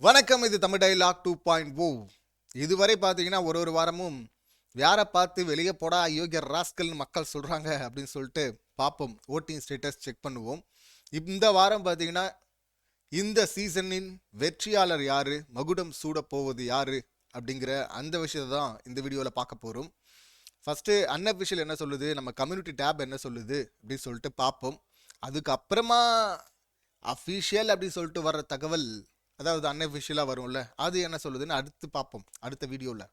வணக்கம். இது தமிழ் டைலாக் 2.0. இதுவரை பார்த்தீங்கன்னா ஒரு வாரமும் யாரை பார்த்து வெளியே போடா அயோக்கிய ராஸ்கல்னு மக்கள் சொல்கிறாங்க அப்படின்னு சொல்லிட்டு பார்ப்போம். ஓட்டிங் ஸ்டேட்டஸ் செக் பண்ணுவோம். இந்த வாரம் பார்த்தீங்கன்னா இந்த சீசனின் வெற்றியாளர் யாரு, மகுடம் சூட போவது யாரு அப்படிங்கிற அந்த விஷயத்தை தான் இந்த வீடியோவில் பார்க்க போகிறோம். ஃபஸ்ட்டு அன்அஃபிஷியல் என்ன சொல்லுது, நம்ம கம்யூனிட்டி டேப் என்ன சொல்லுது அப்படின்னு சொல்லிட்டு பார்ப்போம். அதுக்கப்புறமா அஃபிஷியல் அப்படின்னு சொல்லிட்டு வர்ற தகவல், அதாவது அன்அஃபிஷியலாக வரும்ல, அது என்ன சொல்லுதுன்னு அடுத்து பார்ப்போம் அடுத்த வீடியோவில்.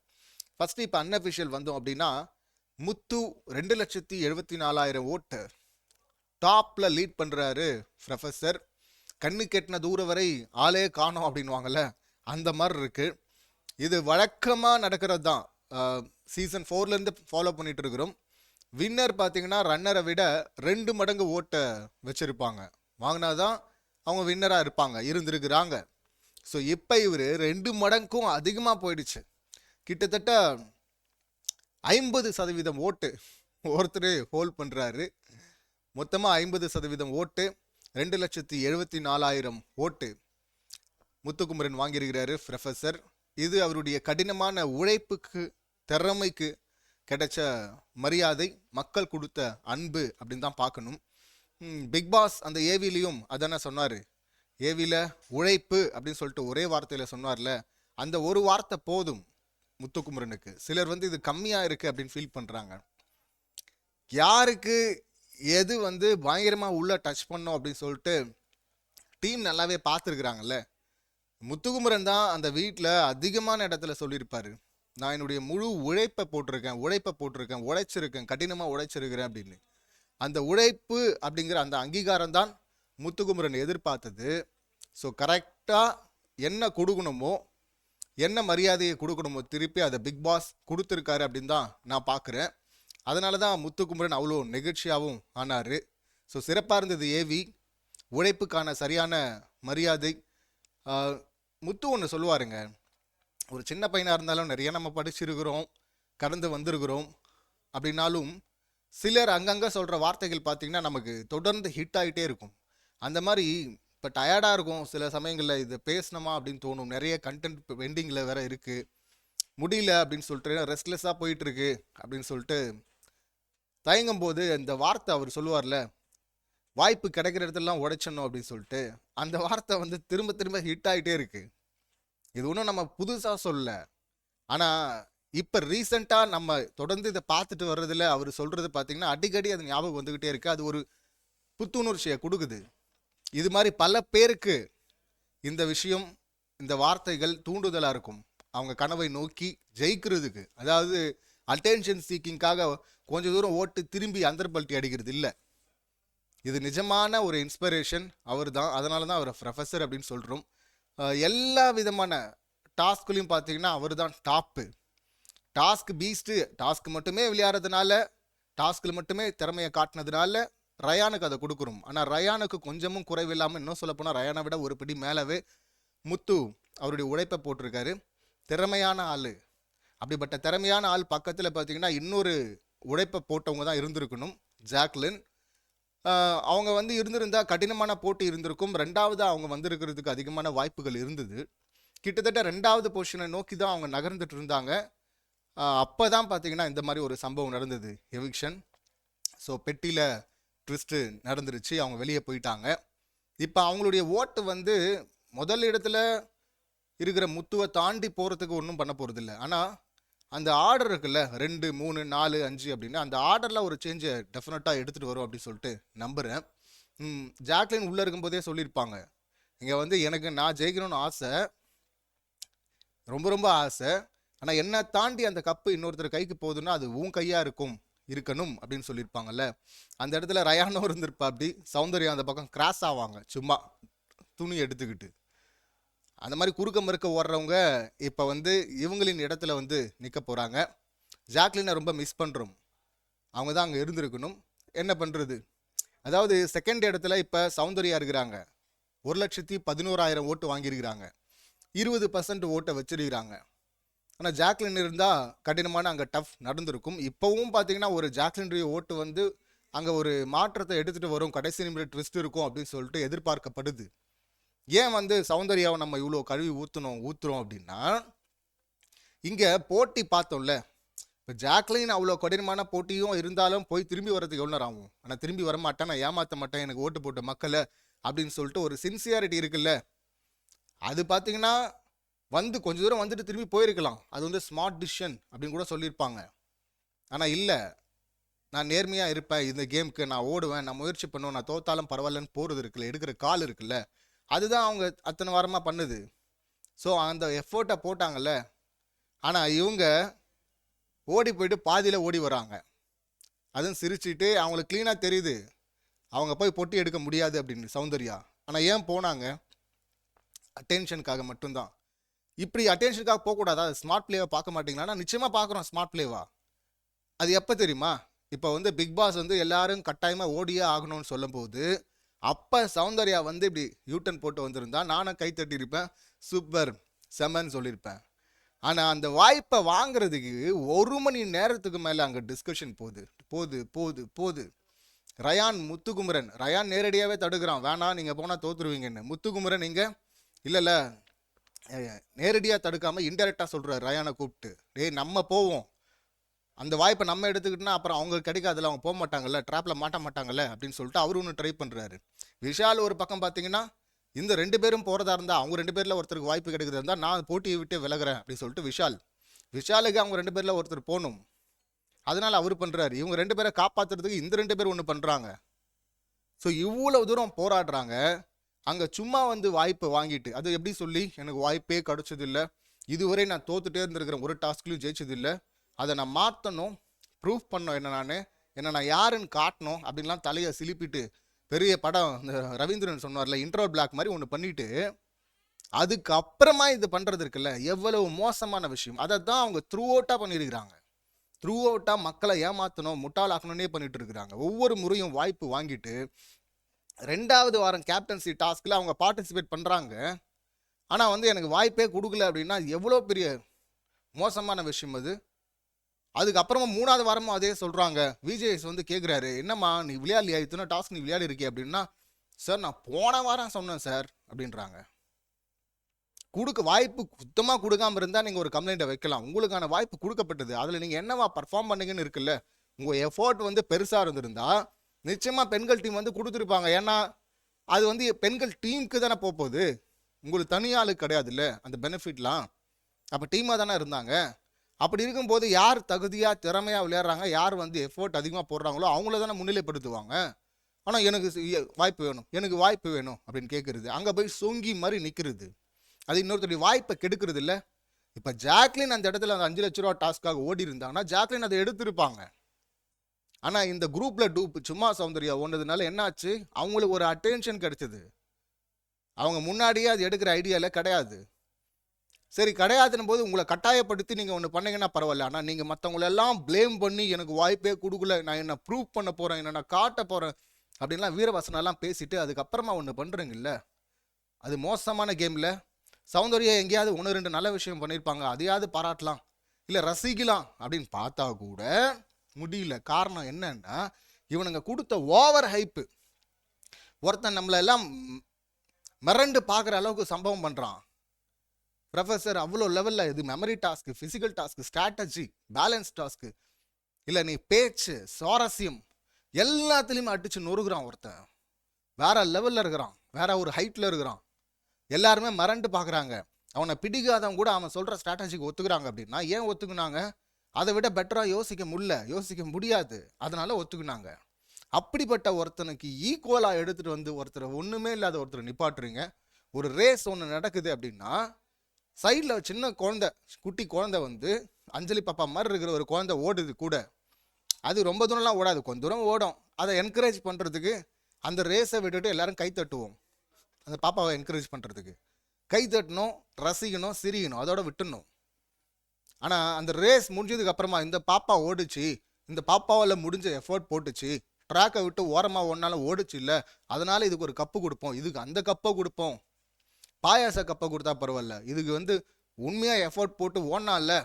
ஃபஸ்ட்டு இப்போ அன்அஃபிஷியல் வந்தோம் அப்படின்னா, முத்து 2,74,000 ஓட்டு டாப்பில் லீட் பண்ணுறாரு ப்ரொஃபஸர். கண்ணு கெட்டின தூரம் வரை ஆளே காணோம் அப்படின்வாங்கல்ல, அந்த மாதிரி இருக்குது. இது வழக்கமாக நடக்கிறது தான். சீசன் 4லேருந்து ஃபாலோ பண்ணிட்டு இருக்கிறோம். வின்னர் பார்த்தீங்கன்னா ரன்னரை விட 2 மடங்கு ஓட்டை வச்சுருப்பாங்க, வாங்கினாதான் அவங்க வின்னராக இருந்திருக்கிறாங்க. ஸோ இப்போ இவர் 2 மடங்கும் அதிகமாக போயிடுச்சு. கிட்டத்தட்ட 50% ஓட்டு ஒருத்தர் ஹோல்ட் பண்ணுறாரு. மொத்தமாக 50% ஓட்டு, 2,74,000 ஓட்டு முத்துக்குமரன் வாங்கியிருக்கிறாரு ப்ரொஃபஸர். இது அவருடைய கடினமான உழைப்புக்கு, திறமைக்கு கிடைச்ச மரியாதை, மக்கள் கொடுத்த அன்பு அப்படின்னு தான் பார்க்கணும். பிக் பாஸ் அந்த ஏவிலையும் அதானே சொன்னார். ஏவியில் உழைப்பு அப்படின்னு சொல்லிட்டு ஒரே வார்த்தையில் சொன்னார்ல, அந்த ஒரு வார்த்தை போதும் முத்துக்குமரனுக்கு. சிலர் இது கம்மியாக இருக்குது அப்படின்னு ஃபீல் பண்ணுறாங்க. யாருக்கு எது பயங்கரமாக உள்ள டச் பண்ணோம் அப்படின்னு சொல்லிட்டு டீம் நல்லாவே பார்த்துருக்குறாங்கல்ல. முத்துக்குமரன் தான் அந்த வீட்டில் அதிகமான இடத்துல சொல்லியிருப்பார், நான் என்னுடைய முழு உழைப்பை போட்டிருக்கேன், உழைச்சிருக்கேன், கடினமாக உழைச்சிருக்கிறேன் அப்படின்னு. அந்த உழைப்பு அப்படிங்கிற அந்த அங்கீகாரம் தான் முத்துக்குமரன் எதிர்பார்த்தது. ஸோ கரெக்டாக என்ன கொடுக்கணுமோ, என்ன மரியாதையை கொடுக்கணுமோ திருப்பி அதை பிக் பாஸ் கொடுத்துருக்காரு அப்படின்னு தான் நான் பார்க்குறேன். அதனால தான் முத்துக்குமரன் அவ்வளோ நெகிழ்ச்சியாகவும் ஆனார். ஸோ சிறப்பாக இருந்தது ஏவி. உழைப்புக்கான சரியான மரியாதை. முத்து ஒன்று சொல்லுவாருங்க, ஒரு சின்ன பையனாக இருந்தாலும் நிறைய நம்ம படிச்சிருக்கிறோம், கடந்து வந்திருக்கிறோம். அப்படின்னாலும் சிலர் அங்கங்கே சொல்கிற வார்த்தைகள் பார்த்திங்கன்னா நமக்கு தொடர்ந்து ஹிட் ஆகிட்டே இருக்கும். அந்த மாதிரி இப்போ டயர்டாக இருக்கும் சில சமயங்களில், இது பேசணுமா அப்படின்னு தோணும். நிறைய கண்டென்ட் பெண்டிங்கில் வேறு இருக்குது, முடியல அப்படின்னு சொல்லிட்டு ரெஸ்ட்லெஸ்ஸாக போயிட்டுருக்கு அப்படின்னு சொல்லிட்டு தயங்கும் போது இந்த வார்த்தை அவர் சொல்லுவார்ல, வாய்ப்பு கிடைக்கிற இடத்துலலாம் உடைச்சணும் அப்படின்னு சொல்லிட்டு, அந்த வார்த்தை திரும்ப திரும்ப ஹிட் ஆகிட்டே இருக்குது. இது ஒன்றும் நம்ம புதுசாக சொல்லல, ஆனால் இப்போ ரீசெண்டாக நம்ம தொடர்ந்து இதை பார்த்துட்டு வர்றதில் அவர் சொல்கிறது பார்த்திங்கன்னா அடிக்கடி அது ஞாபகம் வந்துக்கிட்டே இருக்குது. அது ஒரு புத்துணர்ச்சியை கொடுக்குது. இது மாதிரி பல பேருக்கு இந்த விஷயம், இந்த வார்த்தைகள் தூண்டுதலாக இருக்கும் அவங்க கனவை நோக்கி ஜெயிக்கிறதுக்கு. அதாவது அட்டென்ஷன் சீக்கிங்காக கொஞ்சம் தூரம் ஓட்டு திரும்பி அந்தர்பல்ட்டி அடிக்கிறது இல்லை. இது நிஜமான ஒரு இன்ஸ்பிரேஷன் அவர் தான். அதனால தான் அவரை ப்ரொஃபஸர் அப்படின்னு சொல்கிறோம். எல்லா விதமான டாஸ்க்லையும் பார்த்தீங்கன்னா அவர் தான் டாப்பு. Task beast. டாஸ்க் மட்டுமே விளையாடுறதுனால, டாஸ்கில் மட்டுமே திறமையை காட்டினதுனால ரயானுக்கு அதை கொடுக்குறோம். ஆனால் ரயானுக்கு கொஞ்சமும் குறைவில்லாமல், இன்னும் சொல்லப்போனால் ரயானை விட ஒரு பிடி மேலவே முத்து அவருடைய உழைப்பை போட்டிருக்காரு. திறமையான ஆள். அப்படிப்பட்ட திறமையான ஆள் பக்கத்தில் பார்த்தீங்கன்னா இன்னொரு உழைப்பை போட்டவங்க தான் இருந்திருக்கணும், ஜாக்லின். அவங்க இருந்திருந்தால் கடினமான போட்டி இருந்திருக்கும். ரெண்டாவது அவங்க வந்திருக்கிறதுக்கு அதிகமான வாய்ப்புகள் இருந்தது. கிட்டத்தட்ட 2வது பொசிஷனை நோக்கி தான் அவங்க நகர்ந்துட்டு இருந்தாங்க. அப்போ தான் பார்த்தீங்கன்னா இந்த மாதிரி ஒரு சம்பவம் நடந்தது, எவிக்ஷன். ஸோ பெட்டியில் ட்விஸ்ட்டு நடந்துருச்சு, அவங்க வெளியே போயிட்டாங்க. இப்போ அவங்களுடைய ஓட்டு முதல் இடத்துல இருக்கிற முத்துவை தாண்டி போகிறதுக்கு ஒன்றும் பண்ண போகிறதில்ல. ஆனால் அந்த ஆர்டர் இருக்குல்ல, 2, 3, 4, 5 அப்படின்னு, அந்த ஆர்டரில் ஒரு சேஞ்சை டெஃபினட்டாக எடுத்துகிட்டு வரும் அப்படின்னு சொல்லிட்டு நம்புகிறேன். ஜாக்லின் உள்ளே இருக்கும்போதே சொல்லியிருப்பாங்க, இங்கே எனக்கு நான் ஜெயிக்கணும்னு ஆசை, ரொம்ப ரொம்ப ஆசை. ஆனால் என்னை தாண்டி அந்த கப்பு இன்னொருத்தர் கைக்கு போகுதுன்னா அது உன் கையாக இருக்கணும் அப்படின்னு சொல்லியிருப்பாங்கல்ல. அந்த இடத்துல ரயானோ இருந்திருப்பா, அப்படி சௌந்தர்யா அந்த பக்கம் கிராஸ் ஆவாங்க சும்மா துணி எடுத்துக்கிட்டு. அந்த மாதிரி குறுக்க மறுக்க ஓடுறவங்க இப்போ இவங்களின் இடத்துல நிற்க போகிறாங்க. ஜாக்லினை ரொம்ப மிஸ் பண்ணுறோம். அவங்க தான் அங்கே இருந்திருக்கணும். என்ன பண்ணுறது? அதாவது செகண்ட் இடத்துல இப்போ சௌந்தர்யா இருக்கிறாங்க, 1,11,000 ஓட்டு வாங்கியிருக்கிறாங்க, 20% ஓட்டை வச்சிருக்கிறாங்க. ஆனால் ஜாக்லின் இருந்தால் கடினமான அங்கே டஃப் நடந்திருக்கும். இப்போவும் பார்த்தீங்கன்னா ஒரு ஜாக்லினுடைய ஓட்டு அங்கே ஒரு மாற்றத்தை எடுத்துகிட்டு வரும், கடைசி நிமிட ட்விஸ்ட் இருக்கும் அப்படின்னு சொல்லிட்டு எதிர்பார்க்கப்படுது. ஏன் வந்து சௌந்தர்யாவை நம்ம இவ்வளோ கழுவி ஊற்றுறோம் அப்படின்னா, இங்கே போட்டி பார்த்தோம்ல, இப்போ ஜாக்லின் அவ்வளோ கடினமான போட்டியும் இருந்தாலும் போய் திரும்பி வர்றதுக்கு எவ்வளோ நேரம் ஆகும்? ஆனால் திரும்பி வர மாட்டேன், நான் ஏமாற்ற மாட்டேன், எனக்கு ஓட்டு போட்ட மக்களை அப்படின்னு சொல்லிட்டு ஒரு சின்சியாரிட்டி இருக்குல்ல. அது பார்த்தீங்கன்னா வந்து கொஞ்ச தூரம் வந்துட்டு திரும்பி போயிருக்கலாம், அது வந்து ஸ்மார்ட் டிசிஷன் அப்படின்னு கூட சொல்லியிருப்பாங்க. ஆனால் இல்லை, நான் நேர்மையாக இருப்பேன், இந்த கேமுக்கு நான் ஓடுவேன், நான் முயற்சி பண்ணுவேன், நான் தோத்தாலும் பரவாயில்லன்னு போகிறது இருக்குல்ல, எடுக்கிற கால் இருக்குல்ல, அதுதான் அவங்க அத்தனை வாரமாக பண்ணுது. ஸோ அந்த எஃபோர்ட்டை போட்டாங்கல்ல. ஆனால் இவங்க ஓடி போயிட்டு பாதியில் ஓடி வராங்க, அதுவும் சிரிச்சுட்டு. அவங்களுக்கு க்ளீனாக தெரியுது அவங்க போய் பொட்டி எடுக்க முடியாது அப்படின்னு சௌந்தர்யா. ஆனால் ஏன் போனாங்க? அட்டென்ஷனுக்காக மட்டும்தான். இப்படி அட்டென்ஷனுக்காக போகக்கூடாதா? ஸ்மார்ட் பிளேவை பார்க்க மாட்டீங்களா? நிச்சயமாக பார்க்குறோம் ஸ்மார்ட் பிளேவா. அது எப்போ தெரியுமா? இப்போ வந்து பிக் பாஸ் வந்து எல்லாரும் கட்டாயமாக ஓடியே ஆகணும்னு சொல்லும் போது, அப்போ சௌந்தர்யா வந்து இப்படி யூட்டன் போட்டு வந்திருந்தா நானும் கை தட்டியிருப்பேன், சூப்பர் செமன்னு சொல்லியிருப்பேன். ஆனால் அந்த வாய்ப்பை வாங்குறதுக்கு 1 மணி நேரத்துக்கு மேலே அங்கே டிஸ்கஷன் போகுது போகுது போகுது போகுது. ரயான் முத்துக்குமரன், ரயான் நேரடியாகவே தடுக்கிறான், வேணாம் நீங்கள் போனால் தோற்றுருவீங்கன்னு. முத்துக்குமரன் இங்கே இல்லைல்ல, நேரடியாக தடுக்காமல் இன்டெரக்டாக சொல்கிறார் ரயானை கூப்பிட்டு, டேய் நம்ம போவோம், அந்த வாய்ப்பை நம்ம எடுத்துக்கிட்டோன்னா அப்புறம் அவங்களுக்கு கிடைக்காதுல்ல, அவங்க போக மாட்டாங்கல்ல, ட்ராப்பில் மாட்ட மாட்டாங்கல்ல அப்படின்னு சொல்லிட்டு அவரு ஒன்று ட்ரை பண்ணுறாரு. விஷால் ஒரு பக்கம் பார்த்தீங்கன்னா, இந்த 2 பேரும் போகிறதா இருந்தால் அவங்க 2 பேரில் ஒருத்தருக்கு வாய்ப்பு கிடைக்குது இருந்தால் நான் போட்டியை விட்டு விலகிறேன் அப்படின்னு சொல்லிட்டு விஷாலுக்கு அவங்க 2 பேரில் ஒருத்தர் போகணும், அதனால் அவர் பண்ணுறாரு. இவங்க 2 பேரை காப்பாற்றுறதுக்கு இந்த 2 பேர் ஒன்று பண்ணுறாங்க. ஸோ இவ்வளோ தூரம் போராடுறாங்க. அங்கே சும்மா வந்து வாய்ப்பை வாங்கிட்டு, அது எப்படி சொல்லி எனக்கு வாய்ப்பே கிடைச்சதில்லை, இதுவரை நான் தோத்துட்டே இருந்திருக்கிறேன், ஒரு டாஸ்க்லையும் ஜெயிச்சதில்லை, அதை நான் மாற்றணும், ப்ரூஃப் பண்ணணும், என்ன நான் யாருன்னு காட்டணும் அப்படின்லாம் தலையை சிலிப்பிட்டு பெரிய படம் இந்த ரவீந்திரன் சொன்னார்ல இன்ட்ரோ பிளாக் மாதிரி ஒன்று பண்ணிட்டு அதுக்கப்புறமா இது பண்ணுறது இருக்குல்ல, எவ்வளவு மோசமான விஷயம். அதை தான் அவங்க த்ரூ அவுட்டாக பண்ணியிருக்கிறாங்க. த்ரூ அவுட்டாக மக்களை ஏமாற்றணும், முட்டாளாக்கணுன்னே பண்ணிட்டு இருக்கிறாங்க. ஒவ்வொரு முறையும் வாய்ப்பு வாங்கிட்டு 2வது வாரம் கேப்டன்சி டாஸ்கில் அவங்க பார்ட்டிசிபேட் பண்ணுறாங்க. ஆனால் வந்து எனக்கு வாய்ப்பே கொடுக்கல அப்படின்னா எவ்வளோ பெரிய மோசமான விஷயம் அது. அதுக்கப்புறமா 3வது வாரமும் அதே சொல்கிறாங்க. விஜேஎஸ் வந்து கேட்குறாரு, என்னம்மா நீ விளையாடலையா, இத்தனை டாஸ்க் நீ விளையாடி இருக்கே அப்படின்னா, சார் நான் போன வாரம் சொன்னேன் சார் அப்படின்றாங்க. வாய்ப்பு சுத்தமாக கொடுக்காமல் இருந்தால் நீங்கள் ஒரு கம்ப்ளைண்ட்டை வைக்கலாம், உங்களுக்கான வாய்ப்பு கொடுக்கப்பட்டது, அதில் நீங்கள் என்னவா பர்ஃபார்ம் பண்ணீங்கன்னு இருக்குல்ல, உங்கள் எஃபோர்ட் வந்து பெருசாக இருந்திருந்தா நிச்சயமாக பெண்கள் டீம் வந்து கொடுத்துருப்பாங்க. ஏன்னா அது வந்து பெண்கள் டீமுக்கு தானே போகுது, உங்களுக்கு தனியாளுக்கு கிடையாதுல்ல அந்த பெனிஃபிட்லாம். அப்போ டீமாக தானே இருந்தாங்க. அப்படி இருக்கும்போது யார் தகுதியாக திறமையாக விளையாடுறாங்க, யார் வந்து எஃபோர்ட் அதிகமாக போடுறாங்களோ அவங்கள தானே முன்னிலைப்படுத்துவாங்க. ஆனால் எனக்கு வாய்ப்பு வேணும், எனக்கு வாய்ப்பு வேணும் அப்படின்னு கேட்குறது, அங்கே போய் சொங்கி மாதிரி நிற்கிறது, அது இன்னொருத்தருடைய வாய்ப்பை கெடுக்கிறது இல்லை. இப்போ ஜாக்லின் அந்த இடத்துல அந்த 5 லட்ச ரூபா டாஸ்க்காக ஓடி இருந்தாங்கன்னா ஜாக்லின் அதை எடுத்திருப்பாங்க. ஆனால் இந்த குரூப்பில் டூப் சும்மா சௌந்தர்யா ஓடுனதுனால என்னாச்சு, அவங்களுக்கு ஒரு அட்டென்ஷன் கிடைச்சது, அவங்க முன்னாடியே அது எடுக்கிற ஐடியாவில் கிடையாது. சரி கிடையாதுன்னு போது உங்களை கட்டாயப்படுத்தி நீங்கள் ஒன்று பண்ணீங்கன்னா பரவாயில்ல, ஆனால் நீங்கள் மற்றவங்களெல்லாம் ப்ளேம் பண்ணி எனக்கு வாய்ப்பே கொடுக்கல, நான் என்ன ப்ரூவ் பண்ண போகிறேன், என்ன நான் காட்ட போகிறேன் அப்படின்லாம் வீரவசனெல்லாம் பேசிட்டு அதுக்கப்புறமா ஒன்று பண்ணுறீங்கல்ல, அது மோசமான கேமில். சௌந்தர்யா எங்கேயாவது 1-2 நல்ல விஷயம் பண்ணியிருப்பாங்க, அதையாவது பாராட்டலாம், இல்லை ரசிக்கலாம் அப்படின்னு பார்த்தா கூட முடியல. காரணம் என்னன்னா இவனுங்க கொடுத்த ஓவர் ஹைப்பு. ஒருத்தன் நம்மளெல்லாம் மிரண்டு பார்க்குற அளவுக்கு சம்பவம் பண்ணுறான். ப்ரொஃபஸர் அவ்வளோ லெவலில் இது memory task, physical task, strategy, balance task, இல்லை நீ பேச்சு, சுவாரஸ்யம் எல்லாத்துலேயுமே அடிச்சு நொறுகிறான். ஒருத்தன் வேற லெவலில் இருக்கிறான், வேற ஒரு ஹைட்டில் இருக்கிறான். எல்லாருமே மறண்டு பார்க்குறாங்க. அவனை பிடிக்காதவங்க கூட அவன் சொல்கிற ஸ்ட்ராட்டஜிக்கு ஒத்துக்கிறாங்க. அப்படின்னா ஏன் ஒத்துக்குனாங்க? அதை விட பெட்டராக யோசிக்க முடியாது, அதனால ஒத்துக்குனாங்க. அப்படிப்பட்ட ஒருத்தனுக்கு ஈக்குவலாக எடுத்துகிட்டு வந்து ஒருத்தர் ஒன்றுமே இல்லாத ஒருத்தர் நிப்பாட்டுறீங்க. ஒரு ரேஸ் ஒன்று நடக்குது அப்படின்னா சைடில் சின்ன குழந்தை, குட்டி குழந்தை வந்து அஞ்சலி பாப்பா மாதிரி இருக்கிற ஒரு குழந்தை ஓடுது கூட, அது ரொம்ப தூரம்லாம் ஓடாது, கொஞ்சம் தூரம் ஓடும். அதை என்கரேஜ் பண்ணுறதுக்கு அந்த ரேஸை விட்டுட்டு எல்லாரும் கை தட்டுவோம், அந்த பாப்பாவை என்கரேஜ் பண்ணுறதுக்கு கை தட்டணும், ரசிக்கணும், சிரிக்கணும், அதோட விட்டுணும். ஆனால் அந்த ரேஸ் முடிஞ்சதுக்கு அப்புறமா இந்த பாப்பா ஓடிச்சு, இந்த பாப்பாவில் முடிஞ்ச எஃபோர்ட் போட்டுச்சு, ட்ராக்கை விட்டு ஓரமாக ஒன்றாலும் ஓடிச்சு இல்லை, அதனால இதுக்கு ஒரு கப்பு கொடுப்போம், இதுக்கு அந்த கப்பை கொடுப்போம், பாயாச கப்பை கொடுத்தா பரவாயில்ல, இதுக்கு வந்து உண்மையாக எஃபோர்ட் போட்டு ஓடனால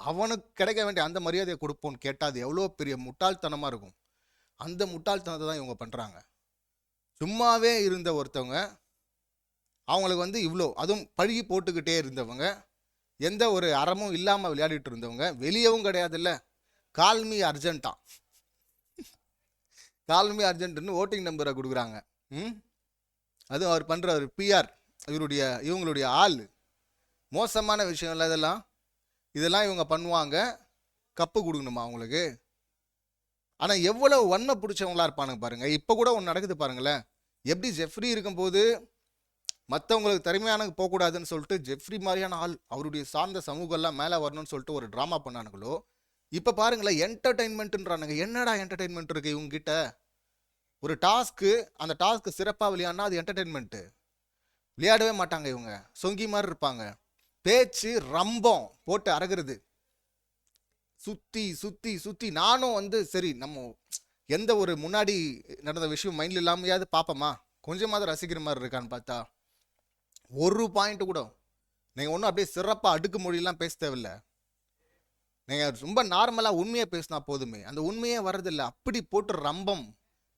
அவனுக்கு கிடைக்க வேண்டிய அந்த மரியாதையை கொடுப்போம்னு கேட்டால் அது எவ்வளோ பெரிய முட்டாள்தனமாக இருக்கும். அந்த முட்டாள்தனத்தை தான் இவங்க பண்ணுறாங்க. சும்மாவே இருந்த ஒருத்தவங்க அவங்களுக்கு வந்து இவ்வளோ, அதுவும் பழகி போட்டுக்கிட்டே இருந்தவங்க, எந்த ஒரு அறமும் இல்லாமல் விளையாடிட்டு இருந்தவங்க, வெளியவும் கிடையாதுல்ல, கால்மி அர்ஜென்ட்டா, கால்மி அர்ஜென்ட்னு ஓட்டிங் நம்பரை கொடுக்குறாங்க. அதுவும் அவர் பண்ணுற ஒரு பிஆர், இவங்களுடைய ஆள். மோசமான விஷயம் இல்லை இதெல்லாம் இவங்க பண்ணுவாங்க. கப்பு கொடுக்கணுமா அவங்களுக்கு? ஆனால் எவ்வளவு வன்மை பிடிச்சவங்களா இருப்பானுங்க பாருங்க. இப்போ கூட ஒன்று நடக்குது பாருங்களேன். எப்படி ஜெஃப்ரி இருக்கும்போது மற்றவங்களுக்கு திறமையான போகக்கூடாதுன்னு சொல்லிட்டு ஜெஃப்ரி மாதிரியான ஆள், அவருடைய சார்ந்த சமூகம்லாம் மேலே வரணும்னு சொல்லிட்டு ஒரு ட்ராமா பண்ணானுங்களோ, இப்போ பாருங்களேன் என்டர்டெயின்மெண்ட்டுன்றானுங்க. என்னடா என்டர்டெயின்மெண்ட் இருக்குது இவங்ககிட்ட? ஒரு டாஸ்க்கு, அந்த டாஸ்க்கு சிறப்பாக விளையாடினா அது என்டர்டெயின்மெண்ட்டு. விளையாடவே மாட்டாங்க இவங்க, சொங்கி மாதிரி இருப்பாங்க. பேச்சு ரம்பம் போட்டு அரகிறது, சுற்றி சுற்றி சுற்றி. நானும் வந்து சரி, நம்ம எந்த ஒரு முன்னாடி நடந்த விஷயம் மைண்டில் இல்லாமையாவது பார்ப்போமா, கொஞ்சமாவது ரசிக்கிற மாதிரி இருக்கான்னு பார்த்தா ஒரு பாயிண்ட் கூட நீங்கள் ஒன்றும் அப்படியே சிறப்பாக அடுக்கு மொழியெல்லாம் பேச தேவையில்லை. நீங்கள் ரொம்ப நார்மலாக உண்மையை பேசினா போதுமே. அந்த உண்மையே வர்றதில்லை. அப்படி போட்டு ரம்பம்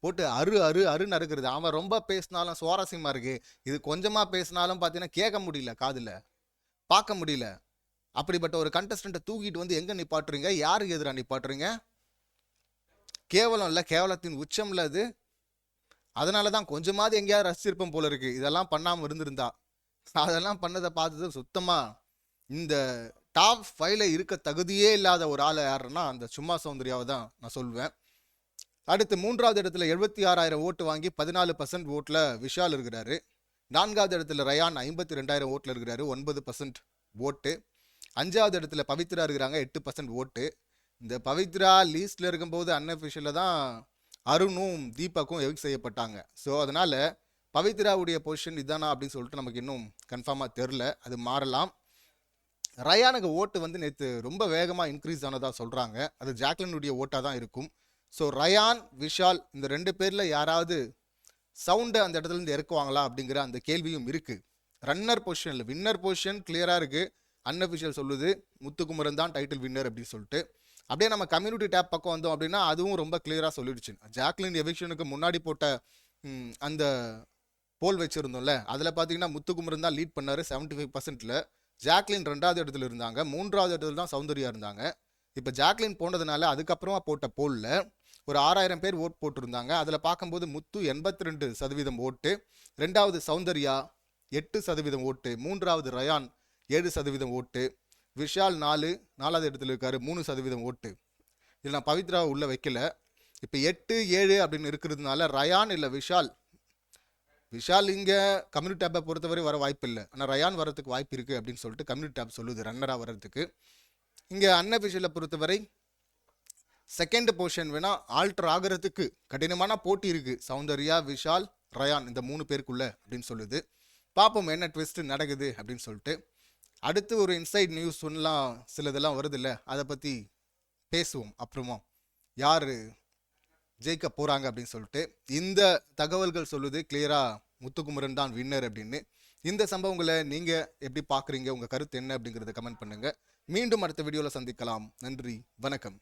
போட்டு அருன்னு அறுக்கிறது. அவன் ரொம்ப பேசினாலும் சுவாரஸ்யமாக இருக்கு, இது கொஞ்சமாக பேசினாலும் பார்த்தீங்கன்னா கேட்க முடியல, காதில் பார்க்க முடியல. அப்படிப்பட்ட ஒரு கண்டஸ்டண்ட்டை தூக்கிட்டு வந்து எங்கே நிப்பாட்டுறீங்க? யாருக்கு எதிராக நிப்பாட்டுறீங்க? கேவலம் இல்லை, கேவலத்தின் உச்சம்ல அது. அதனால தான் கொஞ்சமாவது எங்கேயாவது ரசிச்சிருப்போம் போல இருக்கு இதெல்லாம் பண்ணாமல் இருந்திருந்தா. அதெல்லாம் பண்ணதை பார்த்தது சுத்தமாக இந்த டாப் 5ல இருக்க தகுதியே இல்லாத ஒரு ஆளை யாருன்னா அந்த சும்மா சௌந்தர்யாவை தான் நான் சொல்வேன். அடுத்து 3வது இடத்துல 76,000 ஓட்டு வாங்கி 14% ஓட்டில் விஷால் இருக்கிறாரு. 4வது இடத்துல ரயான் 52,000 ஓட்டில் இருக்கிறாரு, 9% ஓட்டு. 5வது இடத்துல பவித்ரா இருக்கிறாங்க, 8% ஓட்டு. இந்த பவித்ரா லீஸ்டில் இருக்கும்போது அன்அஃபிஷியலில் தான் அருணும் தீபக்கும் எவிக் செய்யப்பட்டாங்க. ஸோ அதனால் பவித்ராவுடைய பொசிஷன் இதானா அப்படின்னு சொல்லிட்டு நமக்கு இன்னும் கன்ஃபார்மாக தெரில, அது மாறலாம். ரயானுக்கு ஓட்டு வந்து நேற்று ரொம்ப வேகமாக இன்க்ரீஸ் ஆனதாக சொல்கிறாங்க. அது ஜாக்லினுடைய ஓட்டாக தான் இருக்கும். ஸோ ரயான், விஷால் இந்த 2 பேரில் யாராவது சவுண்டை அந்த இடத்துலேருந்து இறக்குவாங்களா அப்படிங்கிற அந்த கேள்வியும் இருக்குது. ரன்னர் பொசிஷனில் வின்னர் பொசிஷன் கிளியராக இருக்குது. அன்அஃபிஷியல் சொல்லுது முத்துக்குமரன் தான் டைட்டில் வின்னர் அப்படின்னு சொல்லிட்டு. அப்படியே நம்ம கம்யூனிட்டி டேப் பக்கம் வந்தோம் அப்படின்னா அதுவும் ரொம்ப கிளியராக சொல்லிடுச்சு. ஜாக்லின் எவிக்ஷனுக்கு முன்னாடி போட்ட அந்த போல் வச்சுருந்தோம்ல, அதில் பார்த்தீங்கன்னா முத்துக்குமரன் தான் லீட் பண்ணார் 75%. ஜாக்லின் 2வது இடத்துல இருந்தாங்க, 3வது இடத்துல தான் சௌந்தர்யா இருந்தாங்க. இப்போ ஜாக்லின் போனதுனால அதுக்கப்புறமா போட்ட போலில் ஒரு 6,000 பேர் ஓட் போட்டிருந்தாங்க. அதில் பார்க்கும்போது முத்து 82% ஓட்டு, 2வது சௌந்தர்யா 8% ஓட்டு, 3வது ரயான் 7% ஓட்டு, விஷால் 4வது இடத்துல இருக்காரு 3% ஓட்டு. இதில் நான் பவித்ராவை உள்ளே வைக்கல. இப்போ 8, 7 அப்படின்னு இருக்கிறதுனால ரயான் இல்லை விஷால் இங்கே கம்யூனிட்டி டேப்பை பொறுத்தவரை வர வாய்ப்பு இல்லை. ஆனால் ரயான் வரதுக்கு வாய்ப்பு இருக்குது அப்படின்னு சொல்லிட்டு கம்யூனிட்டி டேப் சொல்லுது ரன்னராக வர்றதுக்கு. இங்கே அன்அஃபிஷியலை பொறுத்தவரை செகண்ட் பொசிஷன் வேணால் ஆல்டர் ஆகிறதுக்கு கடினமான போட்டி இருக்குது. சௌந்தர்யா, விஷால், ரயான் இந்த 3 பேருக்குள்ள அப்படின்னு சொல்லுது. பார்ப்போம் என்ன ட்விஸ்ட் நடக்குது அப்படின்னு சொல்லிட்டு. அடுத்து ஒரு இன்சைட் நியூஸ் சொன்னலாம், சிலதெல்லாம் வருது இல்லை, அதை பற்றி பேசுவோம் அப்புறமா. யார் ஜெயிக்க போகிறாங்க அப்படின்னு சொல்லிட்டு. இந்த தகவல்கள் சொல்லுது கிளியராக முத்துக்குமரன் தான் வின்னர் அப்படின்னு. இந்த சம்பவங்களை நீங்கள் எப்படி பார்க்குறீங்க, உங்கள் கருத்து என்ன அப்படிங்கிறத கமெண்ட் பண்ணுங்கள். மீண்டும் அடுத்த வீடியோவில் சந்திக்கலாம். நன்றி, வணக்கம்.